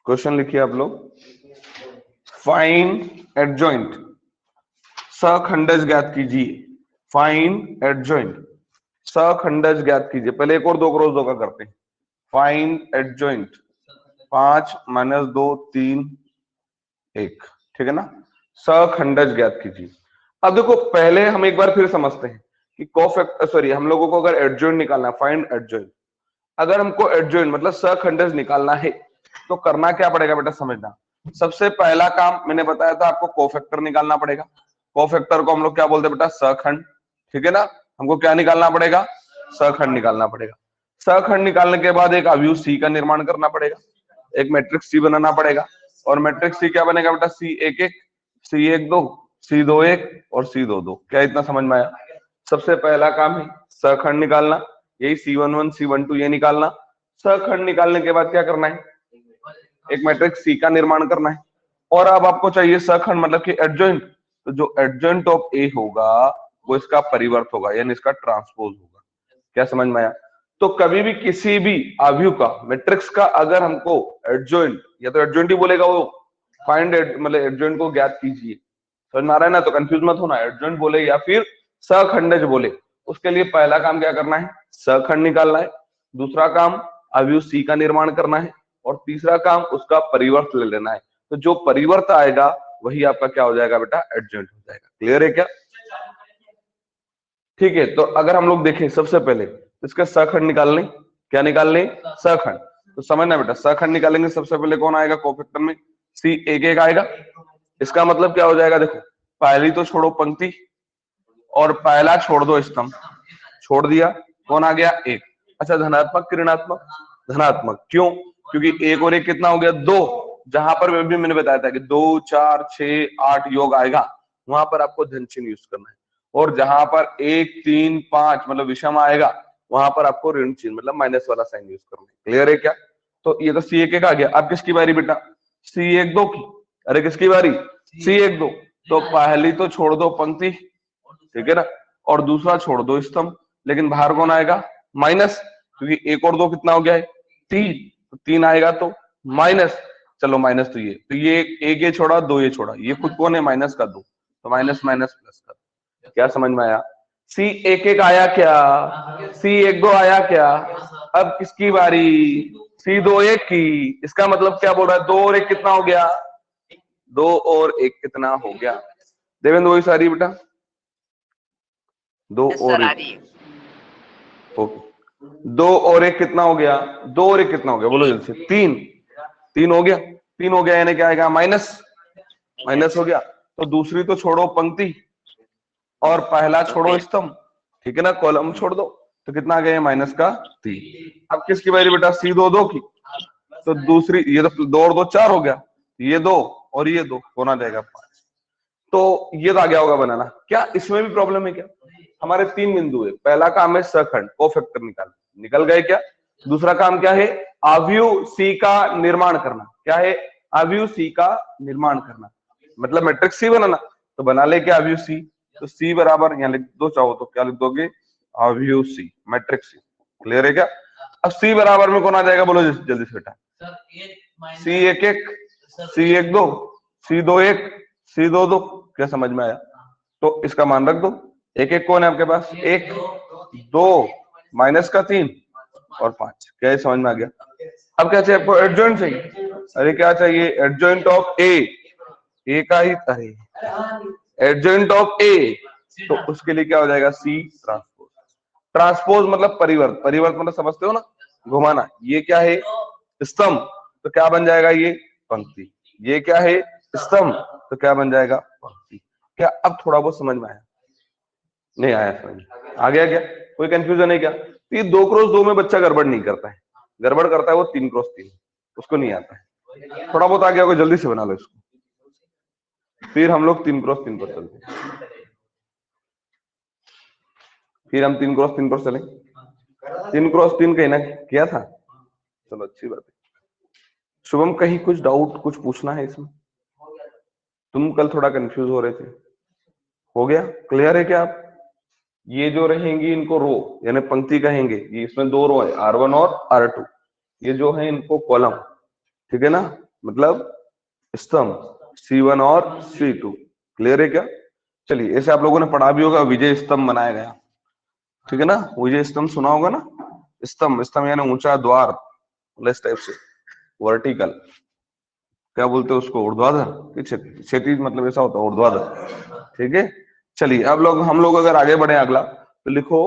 Question लिखिए आप लोग। फाइंड एडजॉइंट, सखंडज ज्ञात कीजिए। फाइंड एडजॉइंट, सखंडज ज्ञात कीजिए। पहले एक और दो क्रॉस दो का करते हैं। फाइंड एडजॉइंट, 5 - 2 3 1, ठीक है ना। सखंडज ज्ञात कीजिए। अब देखो पहले हम एक बार फिर समझते हैं कि कोफैक्टर, सॉरी, हम लोगों को अगर एडजॉइंट निकालना है, फाइंड एडजॉइंट, अगर हमको एडजॉइंट मतलब सखंडज निकालना है तो करना क्या पड़ेगा बेटा, समझना। सबसे पहला काम मैंने बताया था आपको, कोफैक्टर निकालना पड़ेगा। कोफैक्टर को हम लोग क्या बोलते हैं बेटा, सखंड, ठीक है ना। हमको क्या निकालना पड़ेगा, सखंड निकालना पड़ेगा। सखंड निकालने के बाद एक अवयव सी का निर्माण करना पड़ेगा, एक मैट्रिक्स सी बनाना पड़ेगा। और मैट्रिक्स सी क्या बनेगा बेटा, C11, C12, C21 और C22। क्या इतना समझ में आया? सबसे पहला काम है सखंड निकालना, यही C11 C12 ये निकालना। सखंड निकालने के बाद क्या करना है, एक मैट्रिक्स सी का निर्माण करना है। और अब आपको चाहिए सखंड मतलब कि एडजॉइंट, तो जो एडजॉइंट ऑफ ए होगा वो इसका परिवर्त होगा, यानी इसका ट्रांसपोज होगा। क्या समझ में आया? तो कभी भी किसी भी अवयव का, मैट्रिक्स का, अगर हमको एडजॉइंट, या तो एडजॉइंट ही बोलेगा वो, फाइंड मतलब एडजॉइंट को ज्ञात कीजिए, समझ में आ रहा है ना? तो कंफ्यूज मत होना, एडजॉइंट बोले या फिर सखंडज बोले, उसके लिए पहला काम क्या करना है, सखंड निकालना है। दूसरा काम अवयव सी का निर्माण करना है। और तीसरा काम उसका परिवर्त ले लेना है। तो जो परिवर्त आएगा वही आपका क्या हो जाएगा बेटा, एडजॉइंट हो जाएगा। क्लियर है क्या? ठीक है। तो अगर हम लोग देखें सबसे पहले इसका सखंड निकाल लें। क्या निकाल लें? सखंड। तो समझना बेटा, सखंड निकालेंगे सबसे पहले कौन आएगा कोफैक्टर में, C11 आएगा। इसका मतलब क्या हो जाएगा, देखो पहली तो छोड़ो पंक्ति और पहला छोड़ दो स्तंभ, छोड़ दिया, कौन आ गया, 1। अच्छा, धनात्मक कि ऋणात्मक? धनात्मक। क्यों? क्योंकि 1 और 1 कितना हो गया, 2। जहां पर भी मैंने बताया था कि 2 4 6 8 योग आएगा, वहां पर आपको धन चिन्ह यूज करना है। और जहां पर 1 3 5 मतलब विषम आएगा, वहां पर आपको ऋण चिन्ह मतलब माइनस वाला साइन यूज करना है। क्लियर है क्या? तो ये तो C11 आ गया। अब किसकी बारी बेटा, C12 की। अरे किसकी बारी, C12। तो पहली तो छोड़ दो पंक्ति, ठीक है ना, और दूसरा छोड़ दो स्तंभ। लेकिन बाहर कौन आएगा, माइनस, क्योंकि 1 और 2 कितना हो गया है, 3। तो 3 आएगा तो माइनस, चलो माइनस, तो ये 1 ये छोड़ा, 2 ये छोड़ा, ये खुद कौन है, माइनस का 2, तो माइनस माइनस प्लस का। क्या समझ में आया? C11 आया क्या, C12 आया क्या? अब किसकी बारी, C21 की। इसका मतलब क्या बोल रहा है, 2 और 1 कितना हो गया, 2 और 1 कितना हो गया, देवेंद्र वही सारी बेटा, 2 और 1, ओके, 2 और 1 कितना हो गया, 2 और 1 कितना हो गया, बोलो जल्दी से, 3। 3 हो गया, 3 हो गया, यानी क्या आएगा, माइनस, माइनस हो गया। तो दूसरी तो छोड़ो पंक्ति और पहला छोड़ो स्तंभ, ठीक है ना, कॉलम छोड़ दो, तो कितना आ गया, माइनस का 3। अब किसकी बारी बेटा, C22 की। तो दूसरी, ये तो 2 और 2 4 हो गया, ये 2 और ये 2, कौन आ जाएगा, 5। तो ये तो आ गया होगा बनाना। क्या इसमें भी प्रॉब्लम है क्या? हमारे 3 बिंदु है। पहला काम है सखंड, कोफैक्टर निकल गए क्या? दूसरा काम क्या है, अवयव सी का निर्माण करना। क्या है, अवयव सी का निर्माण करना, मतलब मैट्रिक्स सी बनाना। तो बना ले क्या, अवयव सी। तो सी बराबर यहाँ लिख दो, चाहो तो क्या लिख दोगे, अवयव सी, मैट्रिक्स सी। क्लियर है क्या? अब सी बराबर में कौन आ जाएगा, बोलो जल्दी से बेटा, C11, C12, C21, C22। क्या समझ में आया? तो इसका मान रख दो। 1 1 कौन है आपके पास, 1 2 माइनस का 3 और 5। क्या ये समझ में आ गया? अब क्या चाहिए आपको, एडजॉइंट चाहिए। अरे क्या चाहिए, एडजॉइंट ऑफ ए का ही, अरे एडजॉइंट ऑफ ए, तो उसके लिए क्या हो जाएगा, C ट्रांसपोज। ट्रांसपोज मतलब परिवर्त, परिवर्त मतलब समझते हो ना, घुमाना। ये क्या है, स्तंभ, तो क्या बन जाएगा, ये पंक्ति। ये क्या है, स्तंभ, तो क्या बन जाएगा, पंक्ति। क्या अब थोड़ा बहुत समझ में आया? नहीं आया समझ, आ गया क्या? कोई कंफ्यूजन है क्या? तो ये 2 क्रॉस 2 में बच्चा गड़बड़ नहीं करता है, गड़बड़ करता है वो 3 क्रॉस 3, उसको नहीं आता है। थोड़ा बहुत आ गया होगा, जल्दी से बना लो इसको, फिर हम लोग 3 क्रॉस 3 पर चलते हैं। फिर हम 3 क्रॉस 3 पर चलें। 3 क्रॉस 3 कहना किया था, चलो अच्छी बात है। शुभम, कहीं कुछ डाउट, कुछ पूछना है इसमें? तुम कल थोड़ा कंफ्यूज हो रहे थे, हो गया क्लियर है क्या आप? ये जो रहेंगी इनको रो यानी पंक्ति कहेंगे, ये इसमें 2 रो है, R1 और R2। ये जो है इनको कॉलम, ठीक है ना। मतलब स्तंभ C1 और C2। क्लियर है क्या? चलिए, ऐसे आप लोगों ने पढ़ा भी होगा, विजय स्तंभ बनाया गया, ठीक है ना? विजय स्तंभ सुना होगा ना? स्तंभ, स्तंभ यानी ऊंचा द्वार, इस टाइप से वर्टिकल, क्या बोलते हैं उसको, ऊर्ध्वाधर कि क्षैतिज, मतलब ऐसा होता है ऊर्ध्वाधर, ठीक है। चलिए अब हम लोग अगर आगे बढ़े अगला, तो लिखो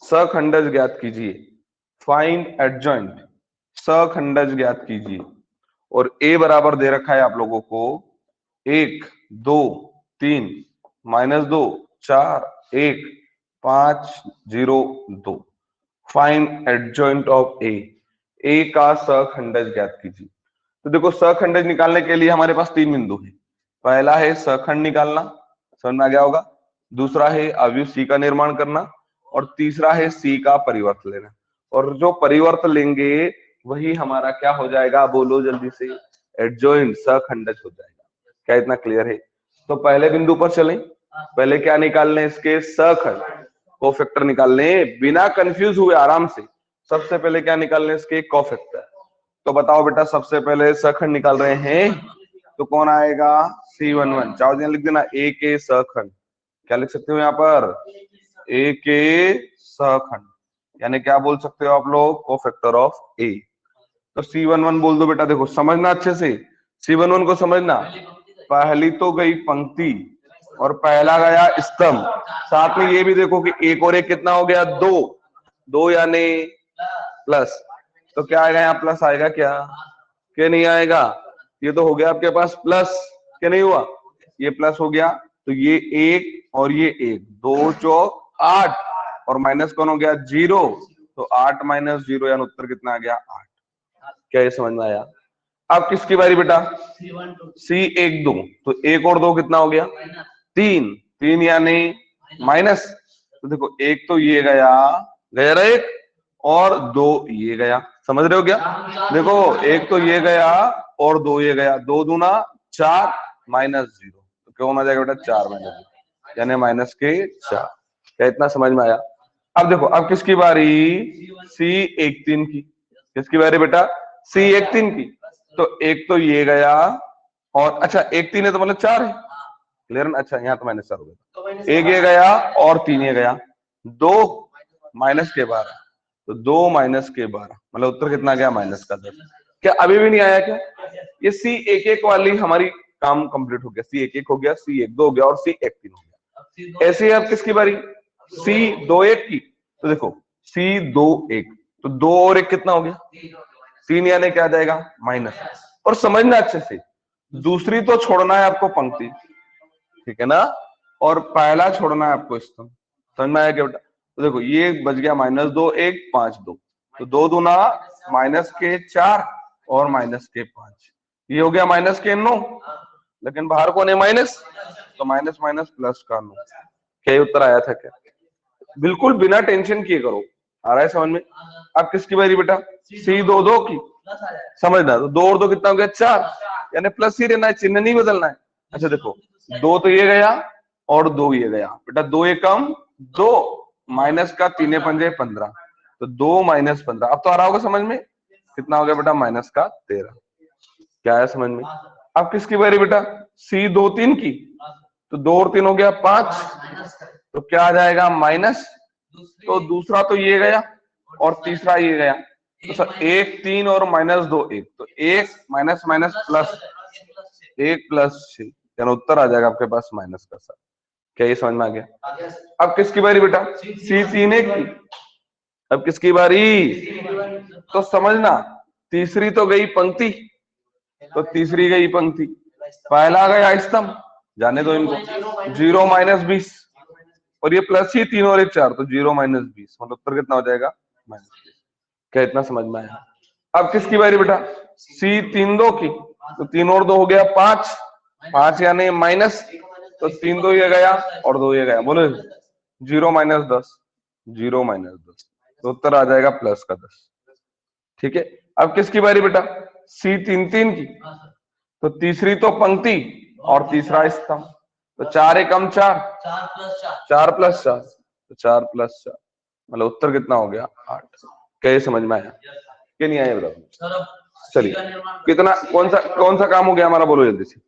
सखंडज ज्ञात कीजिए, फाइंड एडजॉइंट, सखंडज ज्ञात कीजिए। और ए बराबर दे रखा है आप लोगों को 1 2 3 -2 4 1 5 0 2। फाइंड एडजॉइंट ऑफ ए का सखंडज ज्ञात कीजिए। तो देखो, सखंडज निकालने के लिए हमारे पास 3 बिंदु है। पहला है सखंड निकालना, समझ में आ गया होगा। दूसरा है अवयव सी का निर्माण करना, और तीसरा है सी का परिवर्त लेना। और जो परिवर्त लेंगे वही हमारा क्या हो जाएगा, बोलो जल्दी से, एडजॉइंट, सखंडज हो जाएगा। क्या इतना क्लियर है? तो पहले बिंदु पर चलें। पहले क्या निकालने, इसके सखंड कोफैक्टर निकालने, बिना कंफ्यूज हुए आराम से। सबसे पहले क्या निकालने, इसके कोफैक्टर। तो बताओ बेटा, सबसे पहले सखंड निकाल रहे हैं, तो कौन आएगा, C11। चाहो लिख देना ए के सखंड। क्या लिख सकते हो यहाँ पर, ए के सखंड, यानी क्या बोल सकते हो आप लोग, कोफैक्टर ऑफ ए। तो C11 बोल दो बेटा। देखो समझना अच्छे से, C11 को समझना। पहली तो गई पंक्ति और पहला गया स्तंभ। साथ में ये भी देखो कि एक और एक कितना हो गया, 2 2 यानी प्लस। तो क्या आएगा यहाँ, प्लस आएगा क्या नहीं आएगा? ये तो हो गया आपके पास प्लस, क्या नहीं हुआ, ये प्लस हो गया। तो ये 1 और ये 1, 2 चौक 8, और माइनस कौन हो गया, 0। तो 8 - 0 यानी उत्तर कितना आ गया, 8। क्या ये समझ में आया? अब किसकी बारी बेटा, C1 2। तो 1 और 2 कितना हो गया, 3 3 यानी माइनस। तो देखो, एक तो ये गया गया एक, और 2 ये गया, समझ रहे हो क्या? देखो, एक तो ये गया और 2 ये गया, 2 दूना 4 -0। तो क्या आ जाएगा बेटा, 4 -0 यानी माइनस के 4। क्या इतना समझ में आया? अब देखो, अब किसकी बारी, C13 की। किसकी बारी बेटा, C13 की। तो एक तो ये गया, और अच्छा 1 3 है तो मतलब 4 है, क्लियर ना? अच्छा यहाँ तो माइनस 4 हो गया, एक ये गया और 3 ये गया, 2 -12। तो 2 -12 मतलब उत्तर कितना गया, -10। क्या अभी भी नहीं आया क्या? ये C11 वाली हमारी काम कंप्लीट हो गया, C11 हो गया, C12 हो गया, और C13 हो गया। ऐसे अब किसकी बारी, C21 की। तो देखो, C21, तो 2 और 1 कितना हो गया, 3 यानी क्या आ जाएगा, माइनस। और समझना अच्छे से, दूसरी तो छोड़ना है आपको पंक्ति, ठीक है ना, और पहला छोड़ना है आपको स्तंभ। समझ में आया क्या बेटा? तो देखो, ये बच गया -2 1 5 2। तो 2 दूना -4 और -5, ये हो गया -9। लेकिन बाहर कौन है, माइनस, तो माइनस माइनस प्लस का 9। क्या उत्तर आया था क्या? बिल्कुल बिना टेंशन किए करो, आ रहा है समझ में? अब किसकी बारी बेटा, C22 की। समझना, तो 2 और 2 कितना हो गया, 4, यानी प्लस ही रहना है, चिन्ह नहीं बदलना है। अच्छा देखो, 2 तो ये गया और 2 ये गया बेटा, 2 एकम 2, माइनस का 3 पंजे 15। तो 2 - 15, अब तो आ रहा होगा समझ में, कितना हो गया बेटा, -13। क्या है समझ में? अब किसकी बारी बेटा, C23 की। तो 2 और 3 हो गया 5, तो क्या आ जाएगा, माइनस। तो दूसरा तो ये गया और तीसरा ये गया, तो सर 1 3 और -2 1, तो 1 माइनस माइनस प्लस 1 + 6, यानी उत्तर आ जाएगा आपके पास माइनस का। सर क्या ये समझ में आ गया? अब किसकी बारी बेटा, C31 की। अब किसकी बारी, तो समझना, तीसरी तो गई पंक्ति, तो तीसरी गई पंक्ति, पहला गया स्तंभ, जाने दो इनको, 0 - 20, और ये प्लस ही 3 और 1 4, तो 0 - 20 मतलब उत्तर कितना हो जाएगा, -20। क्या इतना समझ में आया? अब किसकी बारी बेटा, C32 की। तो 3 और 2 हो गया 5, 5 यानी माइनस, तो 3 2 ये गया और 2 ये गया, बोलो 0 - 10, 0 - 10, तो उत्तर आ जाएगा प्लस का 10। ठीक है, अब किसकी बारी बेटा, C33 की। तो तीसरी तो पंक्ति और तीसरा स्तंभ, तो 4 एकम 4, 4 + 4, तो 4 + 4 मतलब उत्तर कितना हो गया, 8। क्या ये समझ में आया कि नहीं आया बताओ? चलिए कितना, कौन सा काम हो गया हमारा, बोलो जल्दी से।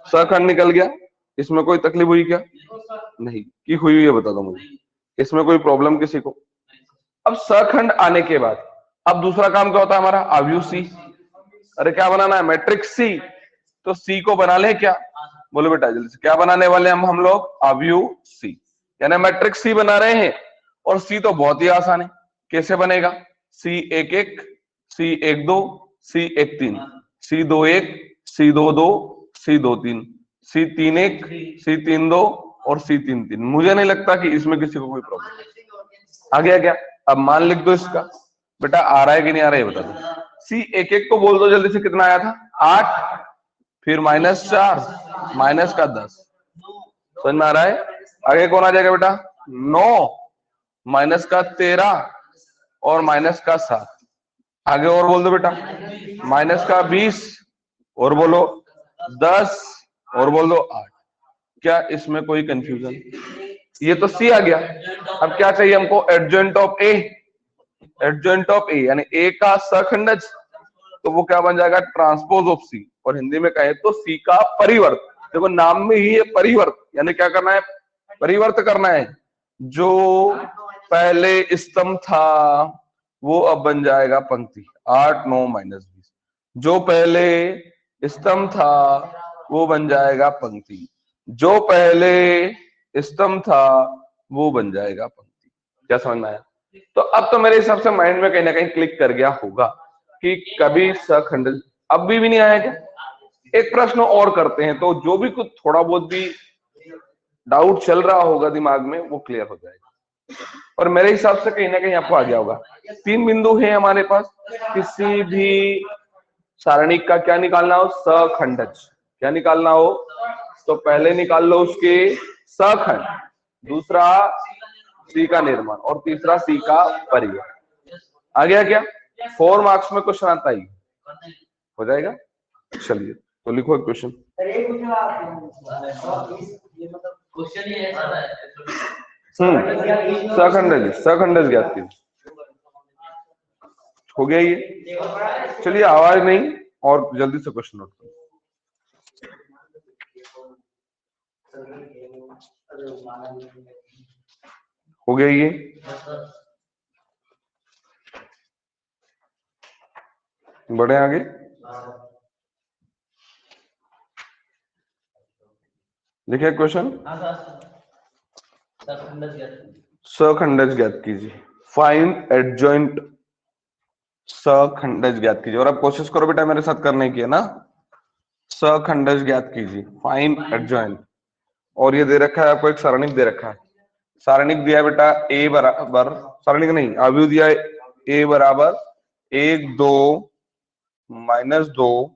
सखंड निकल गया। इसमें कोई तकलीफ हुई क्या? नहीं। की हुई है बता दो मुझे, इसमें कोई प्रॉब्लम किसी को? अब सखंड आने के बाद अब दूसरा काम क्या होता है हमारा, अवयव सी। अरे क्या बनाना है, मैट्रिक्स सी। तो सी को बना ले क्या, बोलो बेटा जल्दी से, क्या बनाने वाले हम लोग, अवयव सी, यानी मैट्रिक्स सी बना रहे हैं। और सी तो बहुत ही आसान है, कैसे बनेगा, सी एक एक, सी एक दो, सी एक तीन, सी दो एक, सी दो दो, सी दो तीन, सी तीन एक, सी तीन दो और सी तीन तीन। मुझे नहीं लगता कि इसमें किसी को कोई प्रॉब्लम। आ गया क्या? अब मान लिख दो इसका, बेटा आ रहा है कि नहीं आ रहा है बता दो। सी एक एक को बोल दो जल्दी से, कितना आया था 8, फिर -4, माइनस का 10, समझ में आ रहा है? आगे कौन आ जाएगा बेटा, 9, माइनस का 13 और माइनस का 7। आगे और बोल दो बेटा, माइनस का 20 और बोलो 10 और बोल दो 8। क्या इसमें कोई कंफ्यूजन? ये तो सी आ गया। अब क्या चाहिए हमको, adjoint of A. Adjoint of A यानी ए का सखंडज, तो वो क्या बन जाएगा, ट्रांसपोज ऑफ सी। और हिंदी में कहे तो सी का परिवर्त। देखो नाम में ही है परिवर्त, यानी क्या करना है, परिवर्त करना है। जो पहले स्तंभ था वो अब बन जाएगा पंक्ति। 8 9 -20। जो पहले स्तंभ था वो बन जाएगा पंक्ति। जो पहले स्तंभ था वो बन जाएगा पंक्ति। क्या समझ में आया? तो अब तो मेरे हिसाब से माइंड में कहीं ना कहीं क्लिक कर गया होगा कि कभी सखंड अब भी नहीं आया क्या? एक प्रश्न और करते हैं, तो जो भी कुछ थोड़ा बहुत भी डाउट चल रहा होगा दिमाग में वो क्लियर हो जाएगा। और मेरे हिसाब से कहीं ना कहीं आपको आ गया होगा। 3 बिंदु है हमारे पास, किसी भी सारणिक का क्या निकालना हो, सखंडज। क्या निकालना हो, तो पहले निकाल लो उसके सखंड, दूसरा सी का निर्माण और तीसरा सी का परिवर्त। आ गया क्या? 4 मार्क्स में क्वेश्चन आता ही हो जाएगा। चलिए तो लिखो एक क्वेश्चन। सखंडज ज्ञात कीजिए। हो गया ये? चलिए आवाज नहीं, और जल्दी से क्वेश्चन नोट करो। हो गया ये? बढ़े आगे। देखिए क्वेश्चन, सखंडज ज्ञात कीजिए। फाइंड एडजॉइंट सखंडज ज्ञात कीजिए। और अब कोशिश करो बेटा मेरे साथ करने की, है ना। सखंडज ज्ञात कीजिए, फाइंड एडजॉइंट। और ये दे रखा है आपको, एक सारणिक दे रखा है। सारणिक दिया है बेटा ए बराबर, सारणिक नहीं अवयव दिया है, ए बराबर 1 2 -2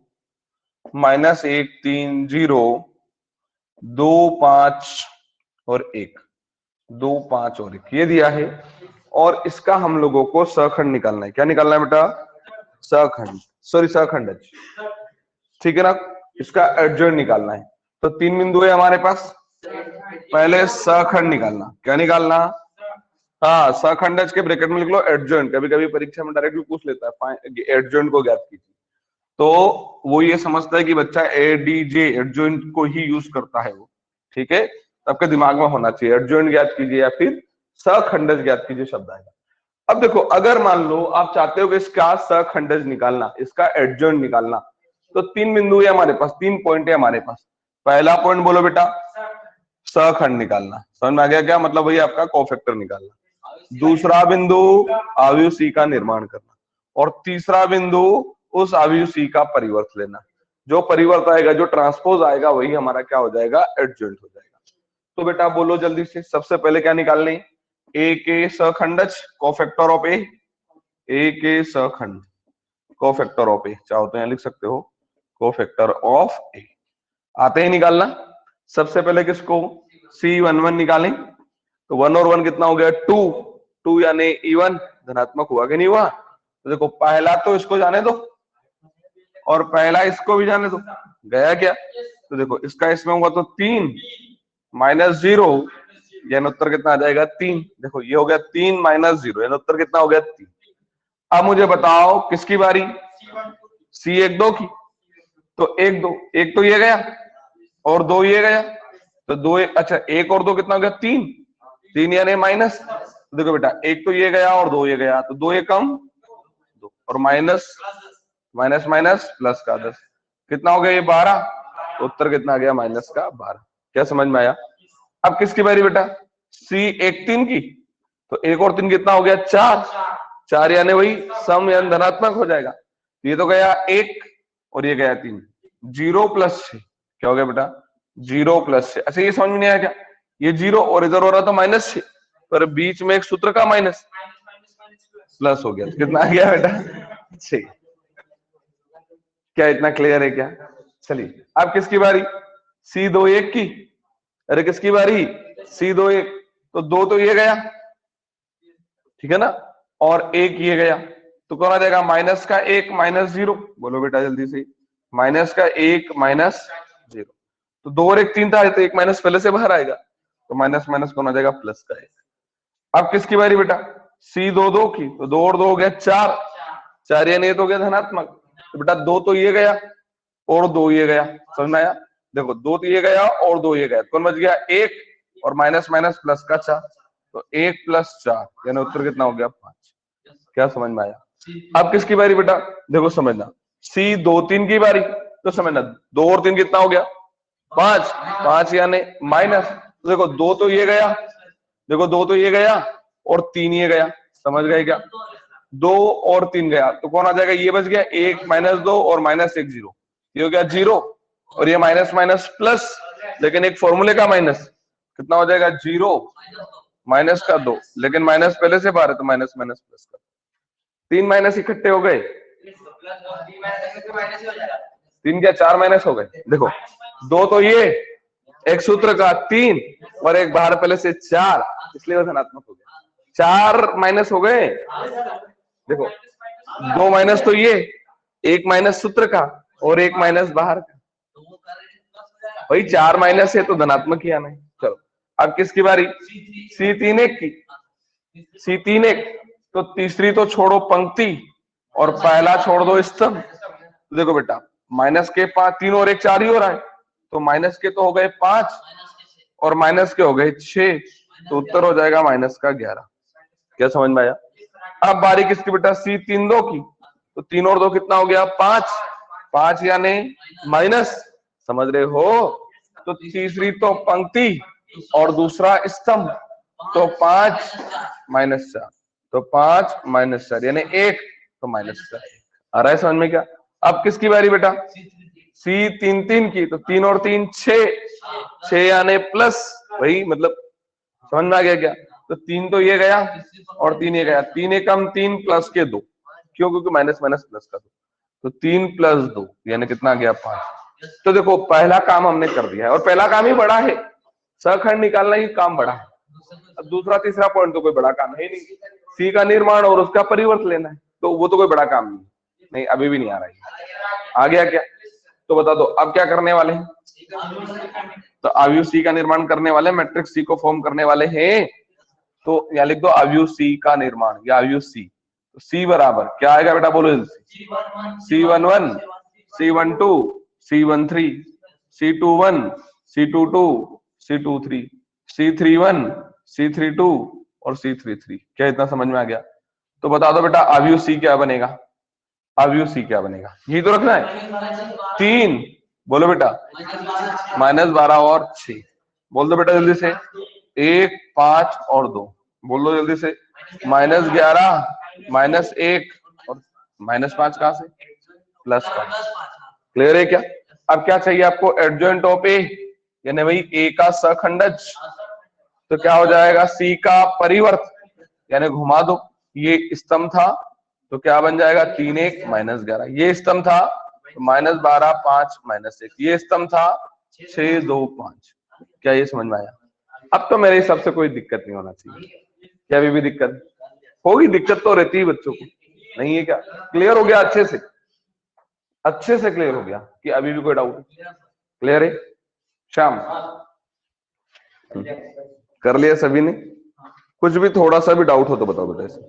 -1 3 0 2 5 और 1, 2 5 और 1 ये दिया है। और इसका हम लोगों को सखंड निकालना है। क्या निकालना है बेटा? सखंड, सॉरी सखंडज, ठीक है ना। इसका एडजॉइंट निकालना है। तो 3 बिंदु है हमारे पास, पहले सखंड निकालना। क्या निकालना? हाँ, सखंडज के ब्रैकेट में लिख लो एडजॉइंट। कभी कभी परीक्षा में डायरेक्टली पूछ लेता है एडजॉइंट को ज्ञात कीजिए, तो वो ये समझता है कि बच्चा एडीजे एडजॉइंट को ही यूज करता है वो, ठीक है। आपके दिमाग में होना चाहिए एडजॉइंट ज्ञात कीजिए या फिर सखंडज ज्ञात कीजिए शब्द आएगा। अब देखो, अगर मान लो आप चाहते हो कि इसका सखंडज निकालना, इसका एडजॉइंट निकालना, तो 3 बिंदु है हमारे पास, 3 पॉइंट है हमारे पास। पहला पॉइंट बोलो बेटा, सखंड निकालना। समझ में आ गया क्या? मतलब वही आपका कोफैक्टर निकालना। दूसरा बिंदु अवयव सी का निर्माण करना। और तीसरा बिंदु उस अवयव सी का परिवर्त लेना। जो परिवर्त आएगा, जो ट्रांसपोज आएगा, वही हमारा क्या हो जाएगा, एडजॉइंट हो जाएगा। तो बेटा बोलो जल्दी से, सबसे पहले क्या निकालने, ए के सखंडज, कोफैक्टर ऑफ ए के सखंड, कोफैक्टर ऑफ ए, चाहो तो यहां लिख सकते हो कोफैक्टर ऑफ ए। आते ही निकालना। सबसे पहले किसको, C11 निकालें। तो 1 और 1 कितना हो गया, 2 यानी इवन, धनात्मक हुआ कि नहीं हुआ? तो देखो पहला तो इसको जाने दो और पहला इसको भी जाने दो, गया क्या? तो देखो इसका इसमें होगा तो 3 -0 यानी उत्तर कितना आ जाएगा, 3। देखो ये हो गया 3 -0 यानी उत्तर कितना हो गया, 3। अब मुझे बताओ किसकी बारी, सी 1 2 की, तो 1 2, एक तो ये गया और 2 ये गया, तो 2 1, अच्छा 1 और 2 कितना हो गया 3, 3 यानी माइनस। देखो बेटा एक तो ये गया और 2 ये गया, तो 2 एक कम 2, और माइनस माइनस माइनस प्लस का 10, कितना हो गया ये 12, तो उत्तर कितना आ गया माइनस का 12। क्या समझ में आया? अब किसकी बारी बेटा? सी 1 3 की, तो 1 और 3 कितना हो गया 4, 4 यानी वही सम यानी धनात्मक हो जाएगा, ये तो गया 1 और ये गया 3, 0 प्लस 6, क्या हो गया बेटा 0 प्लस 6। अच्छा ये समझ में नहीं आया क्या? ये 0 और इधर हो रहा था -6, पर बीच में एक सूत्र का माइनस प्लस हो गया, तो कितना आ गया बेटा 6। क्या इतना क्लियर है क्या? चलिए अब किसकी बारी? सी 2 1 की, अरे किसकी बारी? सी 2 1, तो 2 तो ये गया, ठीक है ना, और 1 ये गया, तो कौन आ जाएगा माइनस का 1 माइनस 0, बोलो बेटा जल्दी से, माइनस का 1 माइनस 0, तो 2 और 1 3 था, तो 1 माइनस पहले से बाहर आएगा, तो माइनस माइनस कौन आ जाएगा प्लस का 1। अब किसकी बारी बेटा? सी 2 2 की, तो 2 और 2 हो गया 4, 4 यानी ये तो हो गया धनात्मक, तो बेटा 2 तो ये गया और 2 ये गया, समझ में आया? देखो 2 तो ये गया और 2 ये गया, कौन बच गया 1 और माइनस माइनस प्लस का 4, तो 1 प्लस 4 यानी उत्तर कितना हो गया 5। क्या समझ में आया? अब किसकी बारी बेटा? देखो समझना, सी 2 3 की बारी, तो समझना 2 और 3 कितना हो गया 5, 5 यानी माइनस, तो देखो 2 तो ये गया, देखो 2 तो ये गया और 3 ये गया, समझ गए क्या? 2 और 3 गया, तो कौन आ जाएगा? ये बच गया 1 माइनस 2 और माइनस 1 0, ये हो गया 0, और ये माइनस माइनस प्लस, लेकिन एक फॉर्मूले का माइनस, कितना हो जाएगा 0 माइनस का 2, लेकिन माइनस पहले से बाहर है तो माइनस माइनस प्लस का, 3 माइनस इकट्ठे हो गए, 3 क्या 4 माइनस हो गए। देखो 2 तो ये, एक सूत्र का 3 और एक बाहर पहले से 4, इसलिए वो धनात्मक हो गया, 4 माइनस हो गए। देखो 2 माइनस तो ये, 1 माइनस सूत्र का और 1 माइनस बाहर का, भाई 4 माइनस है तो धनात्मक ही आना है। चलो अब किसकी बारी? सी 3 1 की, सी 3 1, तो तीसरी तो छोड़ो पंक्ति और पहला छोड़ दो स्तंभ, तो देखो बेटा माइनस के 5, 3 और 1 4 ही हो रहा है, तो माइनस के तो हो गए 5 और माइनस के हो गए 6, तो उत्तर हो जाएगा माइनस का 11। क्या समझ में आया? अब बारी किसकी बेटा? सी 3 2 की, तो 3 और 2 कितना हो गया 5, 5 यानी माइनस, समझ रहे हो? तो तीसरी तो पंक्ति और दूसरा स्तंभ, तो 5 माइनस 4, तो 5 माइनस 4 यानी 1, तो माइनस 4 आ रहा है समझ में क्या? अब किसकी बारी बेटा? सी 3 3 की, तो 3 और 3 6, 6 यानी प्लस, वही मतलब समझ में आ गया क्या? तो 3 तो ये गया और 3 ये गया, 3 एकम 3 प्लस के 2, क्यों? क्योंकि माइनस माइनस प्लस का 2, तो 3 प्लस 2 यानी कितना गया 5। तो देखो पहला काम हमने कर दिया है, और पहला काम ही बड़ा है, सखंड निकालना ही काम बड़ा है। अब दूसरा तीसरा पॉइंट तो कोई बड़ा काम है नहीं, सी का निर्माण और उसका परिवर्त लेना है, तो वो तो कोई बड़ा काम नहीं, अभी भी नहीं आ रहा है। आ गया क्या? तो बता दो अब क्या करने वाले हैं? तो अवयव सी का निर्माण करने वाले, मैट्रिक्स सी को फॉर्म करने वाले हैं, तो यहाँ लिख दो अवयव सी का निर्माण या अवयव सी। तो सी बराबर क्या आएगा बेटा? बोलो जल्दी। C11, C12, C13, C21, C22, C23, C31, C32 और C33। क्या इतना समझ में आ गया? तो बता दो बेटा अवयव सी क्या बनेगा? अवयव सी क्या बनेगा? यही तो रखना है 3, बोलो बेटा -12 और 6, बोल दो बेटा जल्दी से, 1 5 और 2, बोल दो जल्दी से, -11 -1 और -5 कहां से? +5। क्लियर है क्या? अब क्या चाहिए आपको? एडजॉइंट ऑफ ए, यानी भाई ए का सखंडज, तो क्या हो जाएगा? सी का परिवर्त, यानी घुमा दो, ये स्तंभ था तो क्या बन जाएगा? 3 1 -11, ये स्तंभ था तो -12 5 -1, ये स्तंभ था 6 2 5। क्या ये समझ में आया? अब तो मेरे हिसाब से कोई दिक्कत नहीं होना चाहिए। क्या अभी भी दिक्कत होगी? दिक्कत तो रहती है बच्चों को, नहीं है क्या? क्लियर हो गया? अच्छे से क्लियर हो गया कि अभी भी कोई डाउट? क्लियर है? शाम कर लिया सभी ने? कुछ भी थोड़ा सा भी डाउट हो तो बताओ बेटा, इसे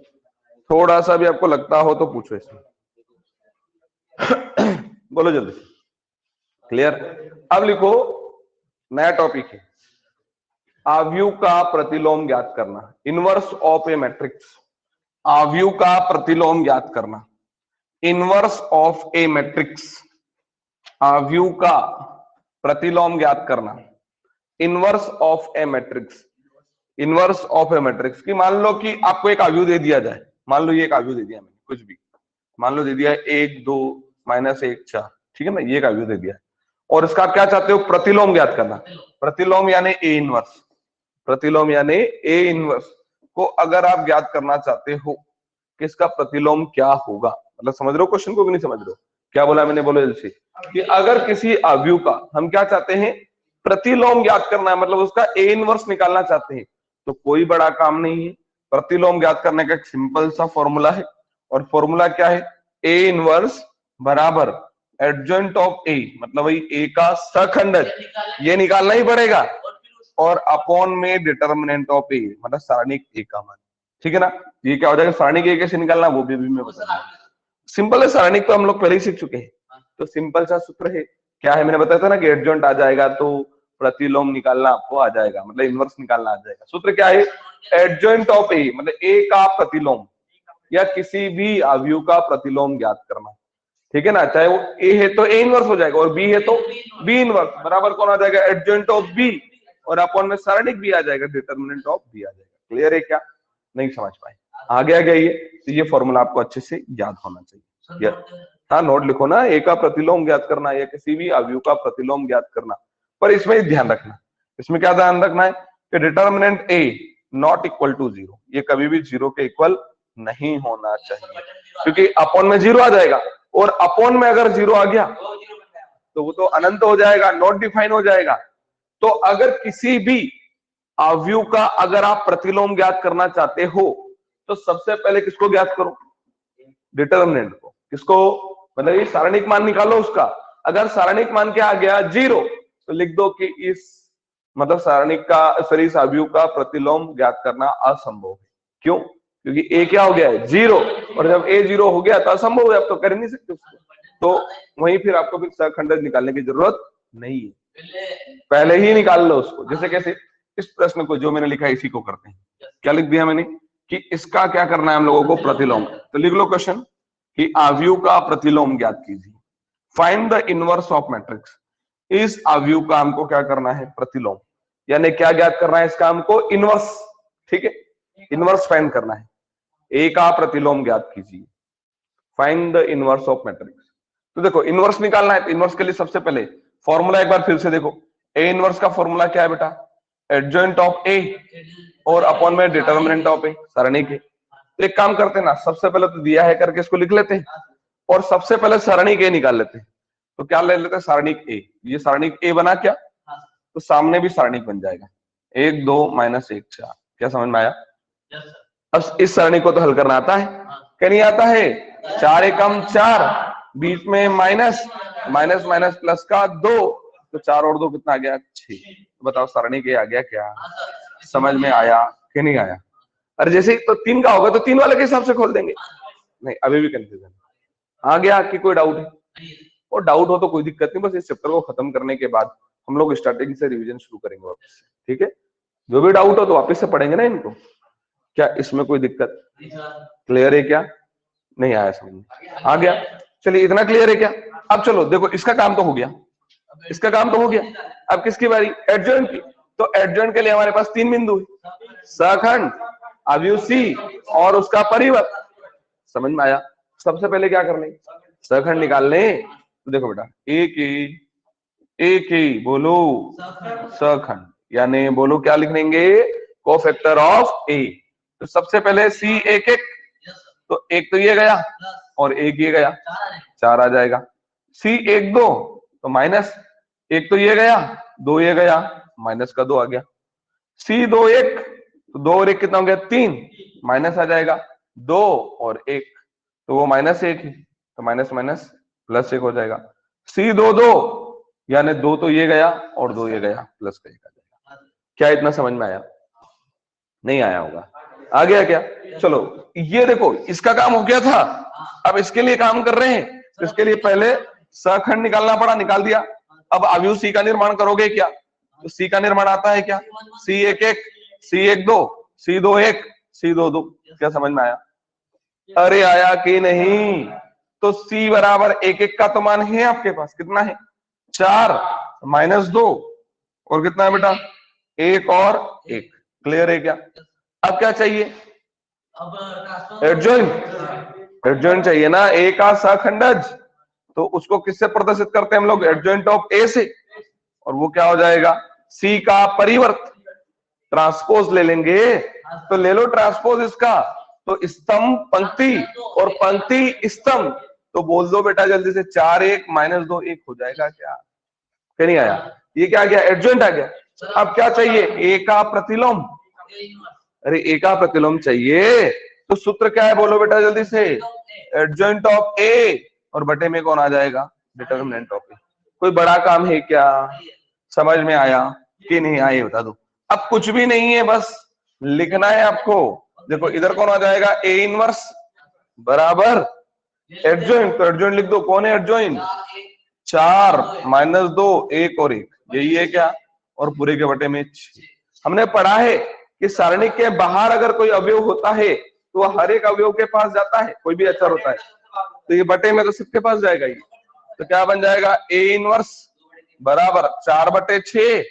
थोड़ा सा भी आपको लगता हो तो पूछो इसमें। बोलो जल्दी। क्लियर? अब लिखो, नया टॉपिक है, आव्यूह का प्रतिलोम ज्ञात करना, इनवर्स ऑफ ए मैट्रिक्स। आव्यूह का प्रतिलोम ज्ञात करना, इनवर्स ऑफ ए मैट्रिक्स। आव्यूह का प्रतिलोम ज्ञात करना, inverse of A matrix. Inverse of A matrix की मान लो कि आपको एक आव्यूह दे दिया जाए, मान लो ये एक आव्यूह दे दिया मैंने, कुछ भी मान लो दे दिया है 1 2 -1 4, ठीक है ना, ये एक आव्यूह दे दिया है और इसका क्या चाहते हो, प्रतिलोम ज्ञात करना। प्रतिलोम यानी ए इनवर्स, प्रतिलोम यानी ए इनवर्स को अगर आप ज्ञात करना चाहते हो कि इसका प्रतिलोम क्या होगा, मतलब समझ रहे हो क्वेश्चन को कि नहीं समझ रहे हो? क्या बोला मैंने, बोलो जल्दी से। कि अगर किसी आव्यूह का हम क्या चाहते हैं, प्रतिलोम ज्ञात करना है, मतलब उसका ए इनवर्स निकालना चाहते हैं, तो कोई बड़ा काम नहीं है। प्रतिलोम ज्ञात करने का एक सिंपल सा फॉर्मूला है, और फॉर्मूला क्या है, ए इनवर्स बराबर एडजॉइंट ऑफ ए, मतलब वही ए का सखंडक, ये निकालना ही पड़ेगा, और अपॉन में डिटर्मिनेंट ऑफ ए, मतलब सारणिक ए का मान, ठीक है ना। ये क्या हो जाएगा, सारणिक ए कैसे निकालना वो भी मैं बता दूंगा। सिंपल है, सारणिक तो हम लोग पहले ही सीख चुके हैं, तो सिंपल सा सूत्र है, क्या है, मैंने बताया था ना कि एडजॉइंट आ जाएगा तो प्रतिलोम निकालना आपको आ जाएगा, मतलब इनवर्स निकालना आ जाएगा। सूत्र क्या है, एडजॉइंट ऑफ ए, मतलब ए का प्रतिलोम या किसी भी आव्यूह का प्रतिलोम ज्ञात करना, ठीक है ना। चाहे वो ए है तो ए इनवर्स हो जाएगा, और बी है तो बी इनवर्स, बराबर कौन आ जाएगा, एडजॉइंट ऑफ बी, और अपॉन में सारणिक भी आ जाएगा, डिटर्मिनेंट ऑफ बी आ जाएगा। क्लियर है क्या? नहीं समझ पाए? आगे आ गया ये, तो ये फॉर्मूला आपको अच्छे से याद होना चाहिए। हाँ, नोट लिखो ना, ए का प्रतिलोम ज्ञात करना या किसी भी आव्यूह का प्रतिलोम ज्ञात करना, पर इसमें ध्यान रखना, इसमें क्या ध्यान रखना है कि determinant A not equal to 0, ये कभी भी 0 के इक्वल नहीं होना चाहिए, क्योंकि अपॉन में 0 आ जाएगा, और अपॉन में अगर 0 आ गया तो वो तो अनंत हो जाएगा, नॉट डिफाइन हो जाएगा। तो अगर किसी भी आव्यूह का अगर आप प्रतिलोम ज्ञात करना चाहते हो तो सबसे पहले किसको ज्ञात करो, डिटर्मिनेंट को। किसको, मतलब ये सारणिक मान निकालो उसका, अगर सारणिक मान क्या आ गया 0, तो लिख दो कि इस मतलब सारणिक का सॉरी इस आव्यूह का प्रतिलोम ज्ञात करना असंभव है। क्यों? क्योंकि ए क्या हो गया है 0, और जब ए 0 हो गया तो असंभव है, आप तो कर नहीं सकते उसको, तो वहीं फिर आपको फिर सहखंडक निकालने की जरूरत नहीं है, पहले ही निकाल लो उसको। जैसे कैसे, इस प्रश्न को जो मैंने लिखा है इसी को करते हैं। क्या लिख दिया मैंने कि इसका क्या करना है हम लोगों को, प्रतिलोम। तो लिख लो क्वेश्चन कि आव्यूह का प्रतिलोम ज्ञात कीजिए, find the inverse of matrix. इस आव्यूह का हमको क्या करना है, प्रतिलोम, यानी क्या ज्ञात करना है इसका हमको, इनवर्स, ठीक है, इनवर्स फाइंड करना है। ए का प्रतिलोम ज्ञात कीजिए, find the inverse of matrix. तो देखो इनवर्स निकालना है, तो इनवर्स के लिए सबसे पहले फॉर्मूला एक बार फिर से देखो, ए इनवर्स का फॉर्मूला क्या है बेटा, एडजॉइंट ऑफ ए और अपॉन में डिटर्मिनेंट ऑफ ए, सारणिक है। तो एक काम करते हैं ना, सबसे पहले तो दिया है करके इसको लिख लेते हैं, और सबसे पहले सारणिक ए निकाल लेते हैं। तो क्या ले लेते हैं, सारणिक ए, ये सारणिक ए बना क्या, तो सामने भी सारणिक बन जाएगा, 1 2 -1 4। क्या समझ में आया? अब इस सरणी को तो हल करना आता है, क्या नहीं आता है, 4 एकम 4, बीच में माइनस, माइनस माइनस प्लस का 2, तो 4 और 2 कितना आ गया, 6। बताओ सरणी के आ गया क्या, समझ में आया कि नहीं आया? अरे जैसे तो 3 का होगा तो 3 वाले के हिसाब से खोल देंगे, नहीं अभी भी कंफ्यूजन आ गया कि कोई डाउट है? और डाउट हो तो कोई दिक्कत नहीं, बस इस चैप्टर को खत्म करने के बाद हम लोग स्टार्टिंग से रिवीजन शुरू करेंगे वापस से, ठीक है। जो भी डाउट हो तो वापस से पढ़ेंगे ना इनको, क्या इसमें कोई दिक्कत? क्लियर है क्या? नहीं आया समझ में? आ गया, चलिए इतना क्लियर है क्या? अब चलो देखो, इसका काम तो हो गया, इसका काम तो हो गया, अब किसकी बारी, एडजॉइंट की। तो एडजॉइंट के लिए हमारे पास 3 बिंदु है, सहखंड, आव्यूह सी और उसका परिवर्त। समझ में आया? सबसे पहले क्या करने, सहखंड निकालने। तो देखो बेटा, एक ही बोलो सहखंड, यानी बोलो क्या लिख लेंगे, कोफैक्टर ऑफ ए। तो सबसे पहले सी 1 1, तो एक तो ये गया और एक ये गया, 4 आ जाएगा। सी 1 2, तो माइनस, एक तो ये गया 2 ये गया, माइनस का 2 आ गया। सी 2 1, तो 2 और 1 कितना हो गया, 3, माइनस आ जाएगा, 2 और 1, तो वो -1 है, तो माइनस माइनस प्लस 1 हो जाएगा। सी 2 2, यानी 2 तो ये गया और 2 ये गया, प्लस का 1 आ जाएगा। क्या इतना समझ में आया? नहीं आया होगा, आ गया क्या? चलो ये देखो, इसका काम हो गया था, अब इसके लिए काम कर रहे हैं। इसके लिए पहले सखंड निकालना पड़ा, निकाल दिया। अब अवयव सी का निर्माण करोगे क्या, तो सी का निर्माण आता है क्या, सी एक एक, सी एक दो, सी दो एक, सी दो दो। क्या समझ में आया? अरे आया कि नहीं? तो सी बराबर एक एक का तो मान है आपके पास, कितना है 4 माइनस 2 और कितना है बेटा 1 और 1। क्लियर है क्या? अब क्या चाहिए? एडजॉइंट। एडजॉइंट चाहिए ना, ए का सखंडज। तो उसको किससे प्रदर्शित करते हैं हम लोग? एडजॉइंट ऑफ ए से। और वो क्या हो जाएगा? सी का परिवर्त। ट्रांसपोज ले लेंगे, तो ले लो ट्रांसपोज इसका। तो स्तंभ पंक्ति और पंक्ति स्तंभ। तो बोल दो बेटा जल्दी से 4 1 माइनस 2 1 हो जाएगा क्या? क्या नहीं आया? ये क्या आ गया? एडजॉइंट आ गया। अब क्या चाहिए? ए का प्रतिलोम। अरे ए का प्रतिलोम चाहिए, तो सूत्र क्या है बोलो बेटा जल्दी से? एडजॉइंट ऑफ ए और बटे में कौन आ जाएगा? डिटर्मिनेंट ऑफ ए। कोई बड़ा काम है क्या? समझ में आया कि नहीं आया बता दो। अब कुछ भी नहीं है, बस लिखना है आपको। देखो इधर कौन आ जाएगा? ए इनवर्स बराबर एडजॉइंट। तो एडजॉइंट लिख दो। कौन है एडजॉइंट? 4 माइनस 2 1 और 1, यही है क्या? और पूरे के बटे में 6। हमने पढ़ा है कि सारणी के बाहर अगर कोई अवयव होता है तो वह हर एक अवयव के पास जाता है। कोई भी अचर होता है तो ये बटे में तो सबके पास जाएगा ही। तो क्या बन जाएगा? ए इनवर्स बराबर 4 बटे 6,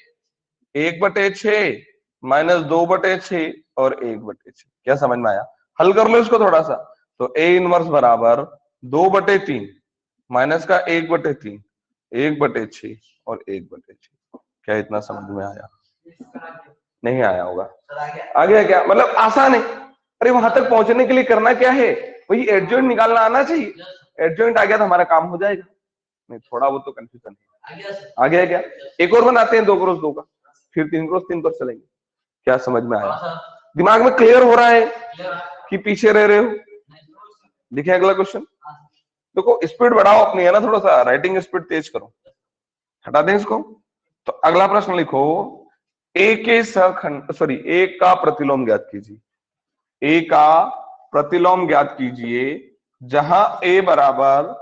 1 बटे 6 माइनस 2 बटे 6 और 1 बटे 6। क्या समझ में आया? हल कर लो इसको थोड़ा सा। तो ए इनवर्स बराबर 2 बटे 3 माइनस का 1 बटे 3, 1 बटे 6 और 1 बटे 6। क्या इतना समझ में आया? नहीं आया होगा। आ गया क्या? मतलब आसान है। अरे वहां तक पहुंचने के लिए करना क्या है? वही एडजॉइंट निकालना आना चाहिए। एडजॉइंट आ गया तो हमारा काम हो जाएगा। नहीं थोड़ा वो तो कंफ्यूजन है। आ गया क्या? एक और बनाते हैं 2 क्रॉस 2 का, फिर 3 क्रॉस 3 पर चलेंगे। क्या समझ में आया? दिमाग में क्लियर हो रहा है कि पीछे रह रहे हो? देखिए अगला क्वेश्चन। देखो स्पीड बढ़ाओ अपनी, है ना, थोड़ा सा राइटिंग स्पीड तेज करो। हटा दें इसको। तो अगला प्रश्न लिखो, ए के सखंड ए का प्रतिलोम ज्ञात कीजिए। ए का प्रतिलोम ज्ञात कीजिए जहां ए बराबर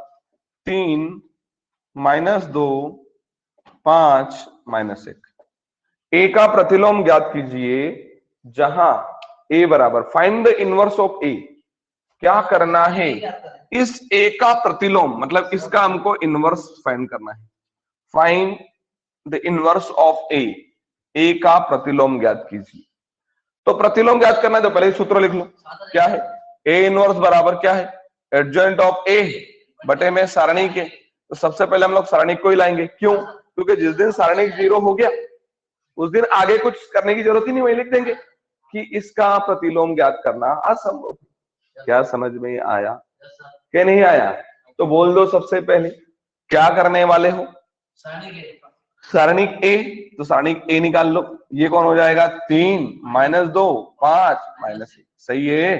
3 माइनस 2 5 माइनस 1। ए का प्रतिलोम ज्ञात कीजिए जहां ए बराबर, फाइंड द इनवर्स ऑफ ए। क्या करना है? इस ए का प्रतिलोम, मतलब इसका हमको इनवर्स फाइंड करना है। फाइंड द इनवर्स ऑफ ए। ए का प्रतिलोम ज्ञात कीजिए। तो प्रतिलोम ज्ञात करना है तो पहले सूत्र लिख लो। क्या है? ए इनवर्स बराबर क्या है? एडजॉइंट ऑफ ए बटे में सारणी के। तो सबसे पहले हम लोग सारणी को ही लाएंगे। क्यों? क्योंकि जिस दिन सारणी 0 हो गया उस दिन आगे कुछ करने की जरूरत ही नहीं, वही लिख देंगे कि इसका प्रतिलोम ज्ञात करना असंभव। क्या समझ में आया कि नहीं आया? तो बोल दो सबसे पहले क्या करने वाले हो? सारणिक ए। तो सारणिक ए निकाल लो। ये कौन हो जाएगा? 3 माइनस 2 5 माइनस 1। सही है।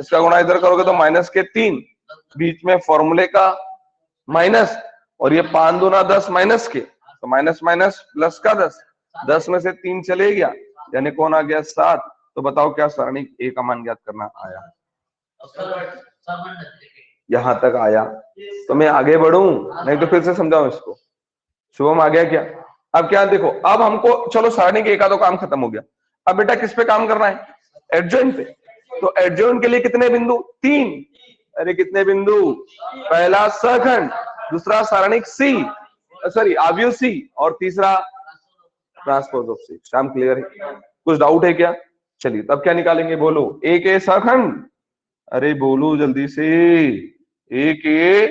इसका गुणा इधर करोगे तो माइनस के 3, बीच में फॉर्मूले का माइनस, और ये 5 दूना 10 माइनस के, तो माइनस माइनस प्लस का 10, 10 में से 3 चले गया, यानी कौन आ गया? 7। तो बताओ क्या सारणिक ए का मान ज्ञात करना आया? यहां तक आया तो मैं आगे बढ़ूं, नहीं तो फिर से समझाऊं इसको। शुभम आ गया क्या? अब क्या देखो, अब हमको चलो सारणी के एक आधो काम खत्म हो गया। अब बेटा किस पे काम करना है? एडजॉइंट पे। तो एडजॉइंट के लिए कितने बिंदु? 3। अरे कितने बिंदु? पहला सखंड, दूसरा सारणिक सी, सॉरी अवयव सी, और तीसरा ट्रांसपोज ऑफ सी। शाम क्लियर है? कुछ डाउट है क्या? चलिए तब क्या निकालेंगे बोलो? ए के सखंड। अरे बोलो जल्दी से। ए के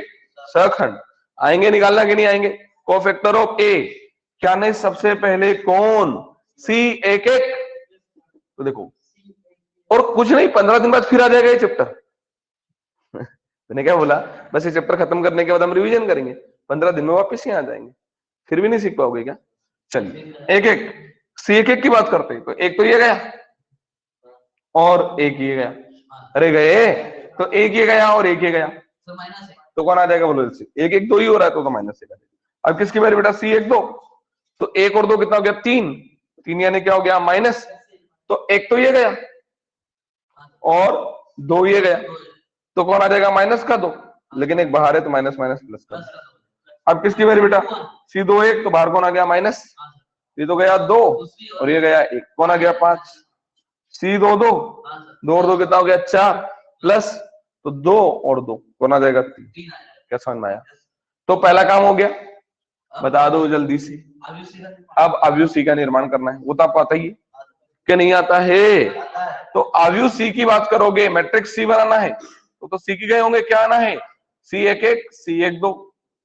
सखंड आएंगे निकालना कि नहीं आएंगे? कोफैक्टर ऑफ ए। क्या नहीं? सबसे पहले कौन? सी एक एक। तो देखो, और कुछ नहीं, 15 दिन बाद फिर आ जाएगा ये चैप्टर। मैंने क्या बोला? बस ये चैप्टर खत्म करने के बाद हम रिवीजन करेंगे, 15 दिन में वापस ही आ जाएंगे। फिर भी नहीं सीख पाओगे क्या? चलिए एक एक सी एक एक की बात करते हैं। तो एक तो ये गया और एक ये गया। अरे गए तो एक ये गया और एक ये गया, तो कौन आ जाएगा बोलो? एक एक 2 ही हो रहा है तो माइनस से। अब किसकी बारी बेटा? सी 1 2। तो 1 और 2 कितना हो गया? 3। 3 यानी क्या हो गया? माइनस। तो एक तो ये गया और 2 ये गया, तो कौन आ जाएगा? माइनस का 2। लेकिन एक बाहर है तो माइनस माइनस प्लस कर। अब किसकी बारी बेटा? C21 तो बाहर कौन आ गया? माइनस। ये तो गया 2 और ये गया 1, कौन आ गया? 5। C22 2 और 2 कितना हो गया? 4 प्लस तो 2 और 2 कौन आ जाएगा? 3। क्या समझ में आया? तो पहला काम हो गया, बता दो जल्दी से। अब अवयव सी का निर्माण करना है, वो तो आपको आता ही है कि नहीं आता है? तो अवयव सी की बात करोगे, मैट्रिक्स सी बनाना है तो सी की गए होंगे, क्या आना है? C11 C12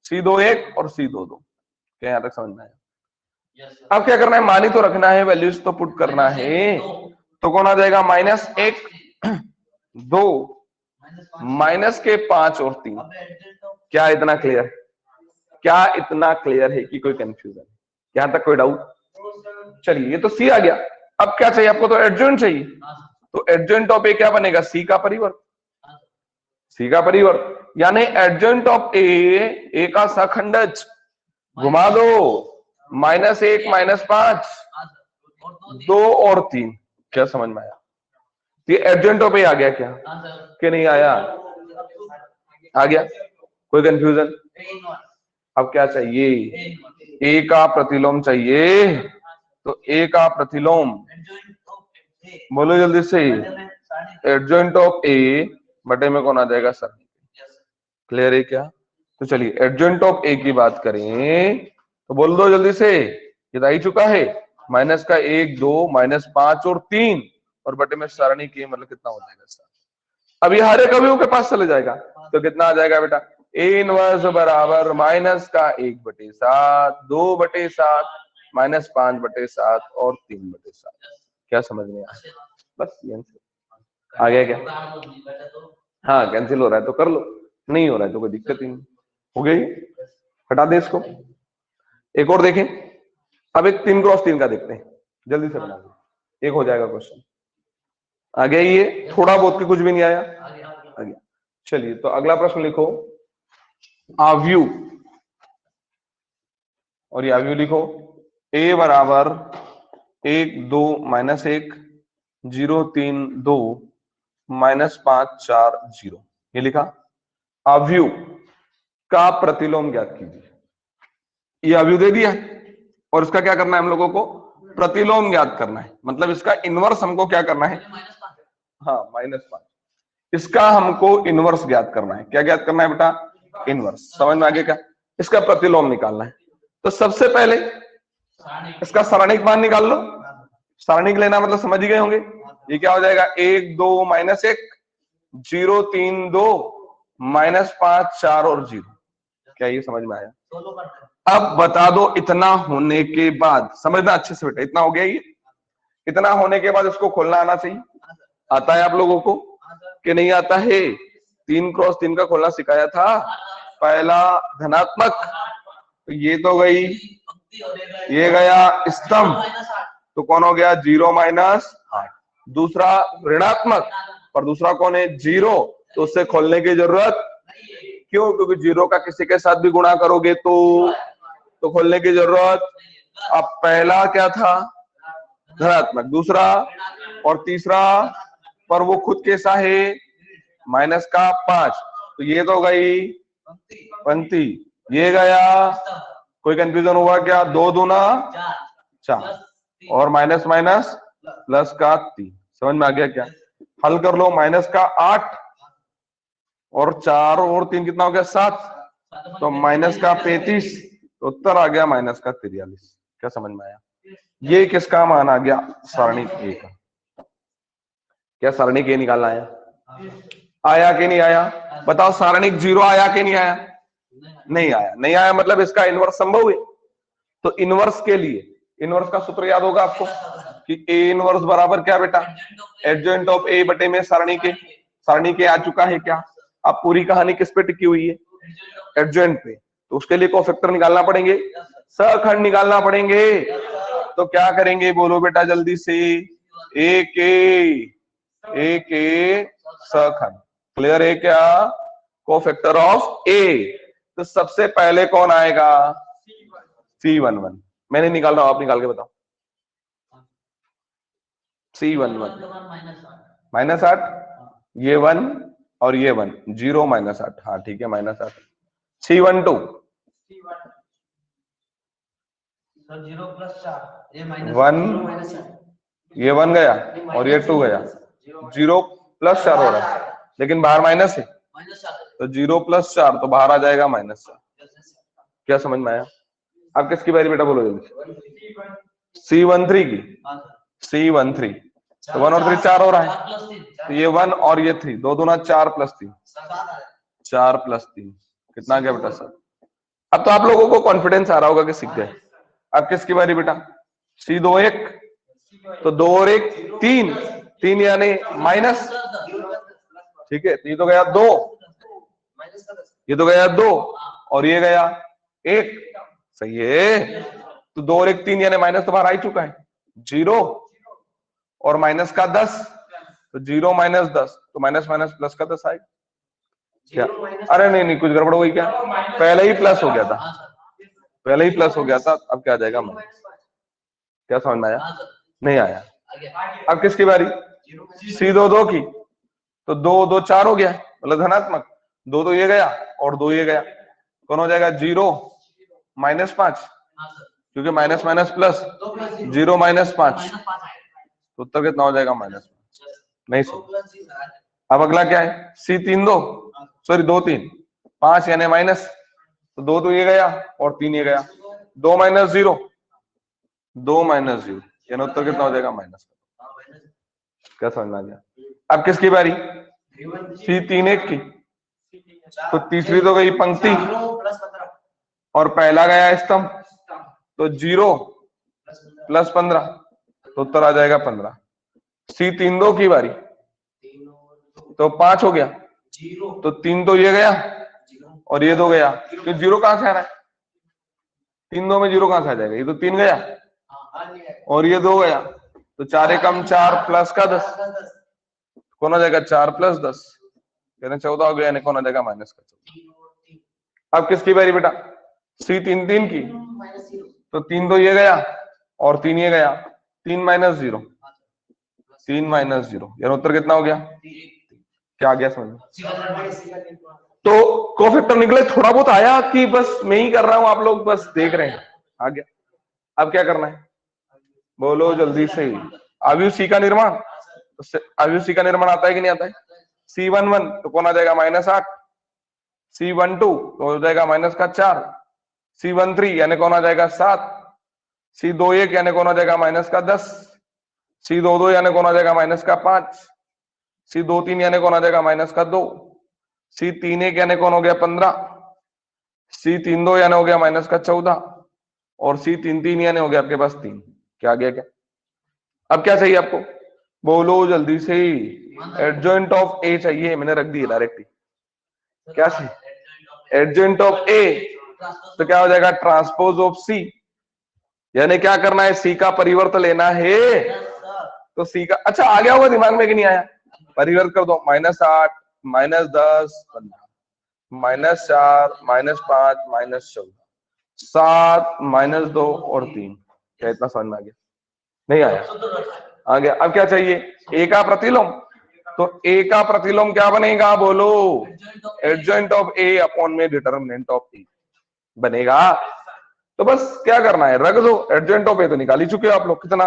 C21 और C22। क्या यहां तक समझ में आया? अब क्या करना है? मानी तो रखना है, वैल्यूज तो पुट करना है। तो कौन आ जाएगा? -1 2 माइनस के 5 और 3। क्या इतना क्लियर है? क्या इतना क्लियर है कि कोई कंफ्यूजन? यहां तक कोई डाउट? चलिए, ये तो सी आ गया। अब क्या चाहिए आपको? तो एडजॉइंट चाहिए। तो एडजॉइंट ऑफ ए क्या बनेगा? सी का परिवर्त। सी का परिवर्त यानी एडजॉइंट ऑफ ए का सखंडज घुमा दो, -1 -5 2 और 3। क्या समझ में आया? ये एडजॉइंट ऑफ ए आ गया क्या कि नहीं आया? आ गया। कोई कंफ्यूजन? अब क्या चाहिए? ए का प्रतिलोम चाहिए। तो ए का प्रतिलोम बोलो जल्दी से। एडजॉइंट ऑफ ए बटे में कौन आ जाएगा? सर। क्लियर है क्या? तो चलिए एडजॉइंट ऑफ ए की बात करें तो बोल दो जल्दी से। ये तो आ ही चुका है, माइनस का 1 2 -5 और 3 और बटे में सरणी के मतलब कितना हो जाएगा? सर अब ये हर एक अवयव के पास चले जाएगा तो कितना आ जाएगा बेटा? ए इनवर्स बराबर माइनस का 1/7 2/7 -5/7 और 3/7। क्या समझ में आया? बस ये आ गया क्या? हाँ, कैंसिल हो रहा है तो कर लो, नहीं हो रहा है तो कोई दिक्कत ही नहीं। हो गई, हटा दे इसको। एक और देखें, अब एक 3 क्रॉस 3 का देखते हैं, जल्दी से बना दो, एक हो जाएगा क्वेश्चन। आ गया ये? थोड़ा बहुत की कुछ भी नहीं आया? आ गया। चलिए तो अगला प्रश्न लिखो, आव्यू, और ये आव्यू लिखो ए बराबर 1 2 -1 0 3 2 -5 4 0। ये लिखा। आव्यू का प्रतिलोम ज्ञात कीजिए। ये आव्यू दे दिया और इसका क्या करना है हम लोगों को? प्रतिलोम ज्ञात करना है। मतलब इसका इनवर्स हमको क्या करना है? हाँ, -5। इसका हमको इनवर्स ज्ञात करना है। क्या ज्ञात करना है बेटा? इनवर्स। समझ में आ गया क्या? इसका प्रतिलोम निकालना है। तो सबसे पहले इसका सारणिक मान निकाल लो। सारणिक लेना मतलब समझ ही गए होंगे। ये क्या हो जाएगा? 1 2 -1 0 3 2 -5 4 और 0। क्या ये समझ में आया? अब बता दो, इतना होने के बाद समझना अच्छे से बेटा, इतना हो गया ये। इतना होने के बाद इसको खोलना आना चाहिए। आता है आप लोगों को कि नहीं आता है? 3 क्रॉस 3 का खोलना सिखाया था। पहला धनात्मक, तो ये तो गई, ये गया स्तंभ, तो कौन हो गया? 0 -8। दूसरा ऋणात्मक, और दूसरा कौन है? 0, तो उससे खोलने की जरूरत क्यों? क्योंकि 0 का किसी के साथ भी गुणा करोगे तो खोलने की जरूरत। अब पहला क्या था? धनात्मक, दूसरा और तीसरा पर वो खुद कैसा है? -5। तो ये तो गई पंक्ति, ये गया। कोई कंफ्यूजन हुआ क्या? 2 दूना 4 और माइनस माइनस प्लस का 3। समझ में आ गया क्या? हल कर लो। -8 और 4 और 3 कितना हो गया? 7, तो -35, तो उत्तर आ गया -43। क्या समझ में आया? ये किसका मान आ गया? सारणी ए का। क्या सारणी के निकालना आया? आया कि नहीं आया? बताओ, सारणिक 0 आया कि नहीं आया? नहीं आया। नहीं आया मतलब इसका इनवर्स संभव है। तो इनवर्स के लिए इनवर्स का सूत्र याद होगा आपको कि ए इनवर्स बराबर क्या बेटा? एडजॉइंट ऑफ ए बटे में सारणी के। सारणी के आ चुका है क्या? अब पूरी कहानी किस पे टिकी हुई है? एडजॉइंट पे। तो उसके लिए कोफैक्टर निकालना पड़ेंगे, सखंड निकालना पड़ेंगे। तो क्या करेंगे बोलो बेटा जल्दी से? ए के सखंड। क्लियर है क्या? कोफैक्टर ऑफ ए। तो सबसे पहले कौन आएगा? C11। मैंने निकाल रहा हूं, आप निकाल के बताओ। C11 -8, ये 1 और ये 1, 0 माइनस 8, हाँ ठीक है -8। C12 0 + 4 ये -1 ये 1 गया और ये 2 गया, 0 + 4 हो रहा है, लेकिन बाहर माइनस है तो 0 + 4 तो बाहर आ जाएगा -4। क्या समझ में आया? अब किसकी बारी बेटा बोलो जल्दी? C13 की। C13 तो 1 और 3 4 हो रहा है, तो ये 1 और ये 3, 2 दूना 4 + 3, 4 + 3 कितना गया बेटा 7। अब तो आप लोगों को कॉन्फिडेंस आ रहा होगा कि सीख गए। अब किसकी बारी बेटा? C21 तो 2 और 1 3, 3 यानी माइनस, ठीक है, तो ये तो गया 2, ये तो गया 2 और ये गया 1, सही है। तो 2 और 1 3 यानी माइनस तो बाहर आ ही चुका है, 0 और माइनस का 10, तो 0 - 10 तो माइनस माइनस प्लस का 10 आएगा क्या? अरे नहीं नहीं कुछ गड़बड़ हुई क्या? पहले ही प्लस हो गया था, पहले ही प्लस हो गया था, अब क्या आ जाएगा माइनस। क्या समझ में आया? नहीं आया। अब किसकी बारी? C22 की, तो 2 2 4 हो गया, मतलब धनात्मक, 2 तो ये गया और 2 ये गया, कौन हो जाएगा? 0 -5, क्योंकि माइनस माइनस प्लस, 0 - 5 तो उत्तर कितना हो जाएगा? -5। नहीं सही। अब अगला क्या है? C32 सॉरी 2 3 5 यानी माइनस, तो 2 तो ये गया और 3 ये गया, 2 - 0, 2 - 0 यानी उत्तर कितना हो जाएगा? -। क्या समझ में आ गया? अब किसकी बारी? C31 की, तो तीसरी तो गई पंक्ति और पहला गया स्तंभ, तो 0 + 15 तो उत्तर आ जाएगा 15। C32 की बारी, तो 5 हो गया, तो 3 तो ये गया और ये 2 गया, तो 0 कहां से आ रहा है? 3 2 में 0 कहां से आ जाएगा? ये तो 3 गया और ये 2 गया, तो 4 एकम 4 प्लस का 10, कौन हो जाएगा? 4 + 10 यानी 14 हो गया, यानी कौन आ जाएगा? -14। अब किसकी बारी बेटा? C33 की, तो 3 तो ये गया और 3 ये गया, 3 - 0, 3 - 0 यानी उत्तर कितना हो गया? क्या आ गया समझ में? तो कोफैक्टर निकले, थोड़ा बहुत आया कि बस मैं ही कर रहा हूं, आप लोग बस देख रहे हैं? आ गया। अब क्या करना है बोलो जल्दी से? अवयव C का निर्माण, अवयव C का निर्माण आता है कि नहीं आता है? C11 तो कौन आ जाएगा? -8, C12 तो हो जाएगा -4, C13 यानी कौन आ जाएगा? 7, C21 यानी कौन आ जाएगा? -10, C22 यानी कौन आ जाएगा? -5, C23 यानी कौन आ जाएगा? -2, C31 यानी कौन हो गया? 15, C32 यानी हो गया -14 और C33 यानी हो गया आपके पास 3। क्या आ गया? क्या अब क्या चाहिए आपको बोलो जल्दी से? एडजॉइंट ऑफ ए चाहिए, मैंने रख दी डायरेक्ट। क्या चाहिए? एडजॉइंट ऑफ ए, तो क्या हो जाएगा? ट्रांसपोज ऑफ सी, यानी क्या करना है? सी का परिवर्त लेना है, तो सी का, अच्छा आ गया होगा दिमाग में कि नहीं आया? परिवर्त कर दो, -8 -10 15 -4 -5 -14 7 -2 और 3। क्या इतना समझ में आ गया? नहीं आया? आ गया। अब क्या चाहिए? ए का प्रतिलोम, तो ए का प्रतिलोम क्या बनेगा बोलो? एडजॉइंट ऑफ ए अपॉन में डिटर्मिनेंट ऑफ ए बनेगा। तो बस क्या करना है? रख दो। एडजॉइंट ऑफ ए तो निकाल ही चुके हो आप लोग, कितना?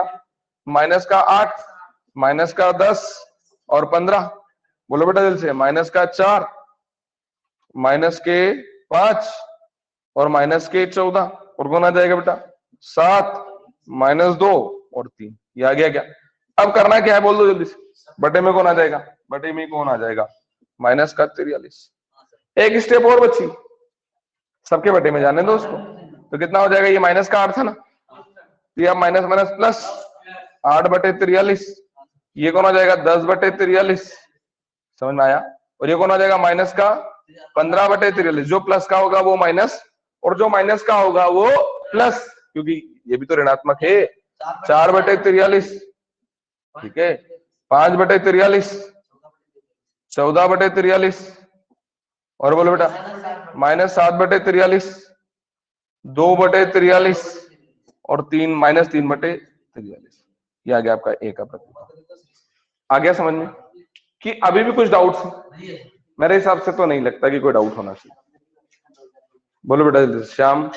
-8 -10 और 15। बोलो बेटा जल्दी से। -4 -5 और -14 और कौन आ जाएगा बेटा? 7 -2 और 3। ये आ गया क्या? अब करना क्या है बोल दो जल्दी से? बटे में कौन आ जाएगा? बटे में कौन आ जाएगा? -43। एक स्टेप और बची, सबके बटे में जाने दो उसको। तो कितना हो जाएगा? ये -8 था ना, तो ये माइनस माइनस प्लस 8/43। ये कौन आ जाएगा? 10/43। समझ में आया? और ये कौन आ जाएगा? माइनस का 15/43। जो प्लस का होगा वो माइनस और जो माइनस का होगा वो प्लस, क्योंकि ये भी तो ऋणात्मक है। 4/43, ठीक है। 5/43, 14/43 और बोलो बेटा -7/43, 2/43 और 3 ये आ गया आपका ए का प्रतिलोम। आ गया समझ में? कि अभी भी कुछ डाउट्स हैं? मेरे हिसाब से तो नहीं लगता कि कोई डाउट होना चाहिए। बोलो बेटा जल्दी से, श्याम।